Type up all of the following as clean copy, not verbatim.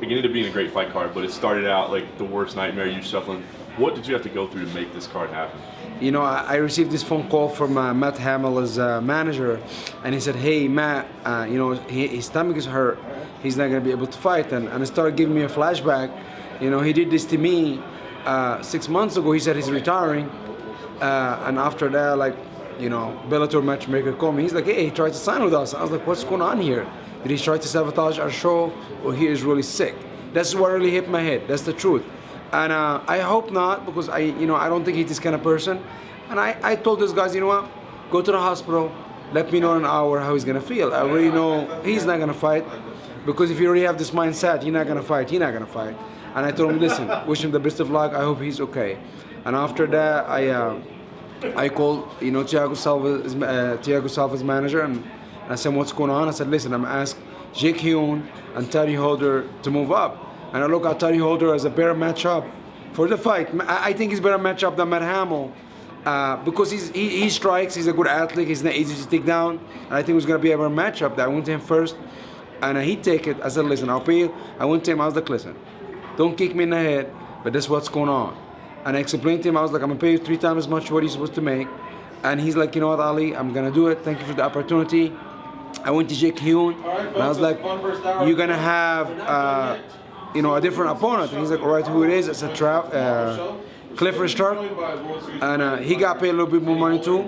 it ended up being a great fight card, but it started out like the worst nightmare. You shuffling. What did you have to go through to make this card happen? You know, I received this phone call from Matt Hamill's manager, and he said, "Hey, Matt, you know, his stomach is hurt. He's not gonna be able to fight." And it started giving me a flashback. You know, he did this to me 6 months ago. He said he's retiring, and after that, like, you know, Bellator matchmaker called me. He's like, "Hey, he tried to sign with us." I was like, "What's going on here? Did he try to sabotage our show, or he is really sick?" That's what really hit my head. That's the truth. And I hope not, because I don't think he's this kind of person. And I told these guys, you know what, go to the hospital, let me know in an hour how he's gonna feel. I already know he's not gonna fight, because if you already have this mindset, you're not gonna fight, And I told him, listen, wish him the best of luck, I hope he's okay. And after that, I called, you know, Thiago Silva's manager, and I said, what's going on? I said, listen, I'm asked Jake Hyun and Terry Holder to move up. And I look at Terry Holder as a better matchup for the fight. I think he's better matchup than Matt Hamill, because he strikes, he's a good athlete, he's not easy to take down. And I think it was going to be a better matchup. That I went to him first, and he'd take it. I said, listen, I'll pay you. I went to him, I was like, listen, don't kick me in the head, but this is what's going on. And I explained to him, I was like, I'm going to pay you 3 times as much what you're supposed to make. And he's like, you know what, Ali, I'm going to do it. Thank you for the opportunity. I went to Jake Hyun, and I was like, you're going to have... you know, a different opponent. And he's like, all right, who it is? It's a Clifford Stark. And he got paid a little bit more money too.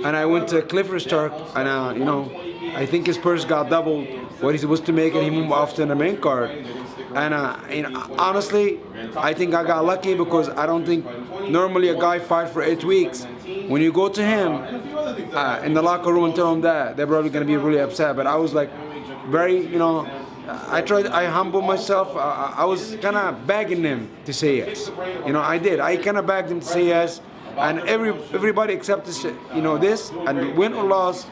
And I went to Clifford Stark, and you know, I think his purse got doubled what he's supposed to make, and he moved off to the main card. And you know, honestly, I think I got lucky, because I don't think normally a guy fight for 8 weeks. When you go to him in the locker room and tell him that, they're probably gonna be really upset. But I was like very, you know, I humbled myself. I was kind of begging them to say yes. You know, I did. I kind of begged them to say yes. And everybody accepted, you know, this. And win or loss,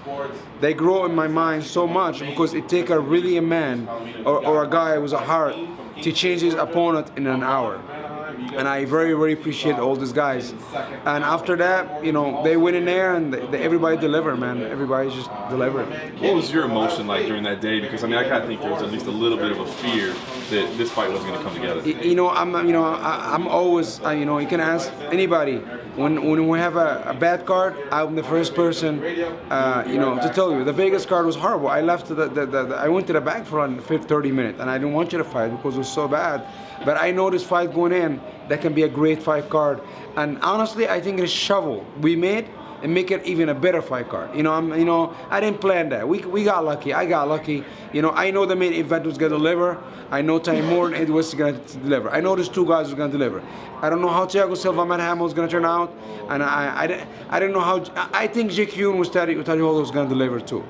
they grow in my mind so much, because it takes a really a man or a guy with a heart to change his opponent in an hour. And I very, very appreciate all these guys. And after that, you know, they went in there, and everybody delivered, man. Everybody just delivered. What was your emotion like during that day? Because I mean, I kind of think there was at least a little bit of a fear that this fight wasn't going to come together. You know, I'm always, you know, you can ask anybody. When we have a bad card, I'm the first person, you know, to tell you. The Vegas card was horrible. I left I went to the back for 30 minutes, and I didn't want you to fight because it was so bad. But I know this fight going in, that can be a great fight card. And honestly, I think it's shovel we made and make it even a better fight card. You know, I didn't plan that. We got lucky. I got lucky. You know, I know the main event was gonna deliver. I know Timur and Edwards was gonna deliver. I know these 2 guys were gonna deliver. I don't know how Thiago Silva Matt Hamill was gonna turn out, and I didn't know how. I think Jake Hyun was Terry Holder was gonna deliver too.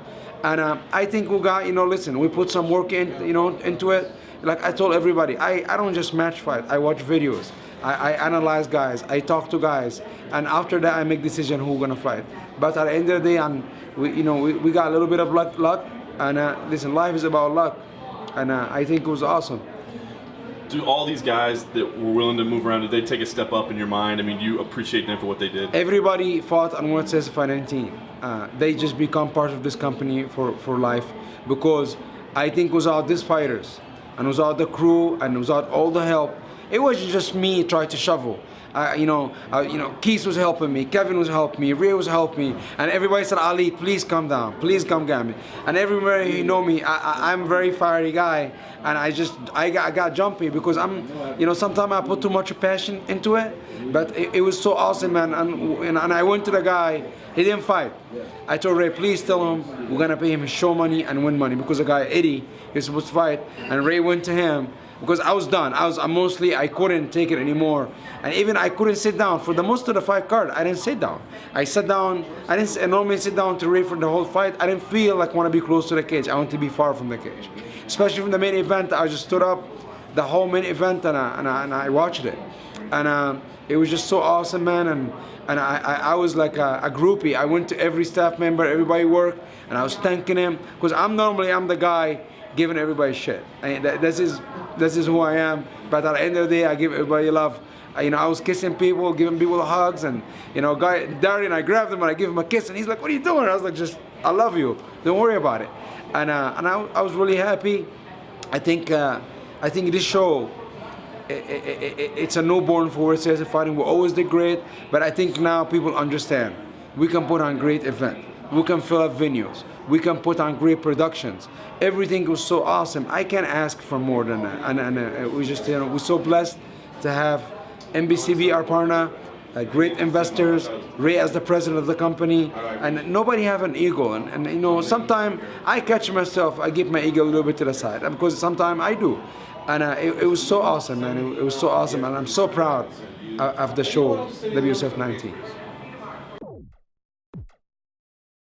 And I think we got, you know, listen, we put some work in, you know, into it. Like I told everybody, I don't just match fight. I watch videos. I analyze guys. I talk to guys, and after that I make decision who gonna fight. But at the end of the day, we got a little bit of luck. And listen, life is about luck, and I think it was awesome. Do all these guys that were willing to move around, did they take a step up in your mind? I mean, do you appreciate them for what they did? Everybody fought on WSOF Fight 19. They just become part of this company for life, because I think without these fighters, and without the crew, and without all the help, it wasn't just me trying to shovel. Keith was helping me, Kevin was helping me, Ray was helping me, and everybody said, Ali, please come down, please come get me. And everybody who know me, I'm a very fiery guy, and I got jumpy, because sometimes I put too much passion into it, but it was so awesome, man. And I went to the guy, he didn't fight. I told Ray, please tell him we're gonna pay him his show money and win money, because the guy Eddie is supposed to fight, and Ray went to him. Because I was done. I couldn't take it anymore. And even I couldn't sit down. For the most of the fight card, I didn't sit down. I sat down, I normally sit down to wait for the whole fight. I didn't feel like I want to be close to the cage. I want to be far from the cage. Especially from the main event, I just stood up the whole main event, and I watched it. And it was just so awesome, man. And I was like a groupie. I went to every staff member, everybody worked, and I was thanking him. Because I'm the guy giving everybody shit. This is who I am. But at the end of the day, I give everybody love. I was kissing people, giving people hugs, and Darian, I grabbed him and I gave him a kiss, and he's like, "What are you doing?" I was like, I love you. Don't worry about it." And I was really happy. I think I think this show, it's a newborn for WSOF fighting. We always did great, but I think now people understand. We can put on great event. We can fill up venues. We can put on great productions. Everything was so awesome. I can't ask for more than that. And we just, we're so blessed to have NBCB, our partner, great investors, Ray as the president of the company, and nobody have an ego. And sometimes I catch myself, I give my ego a little bit to the side, because sometimes I do. And it was so awesome, man. It was so awesome, and I'm so proud of the show, WSOF 19.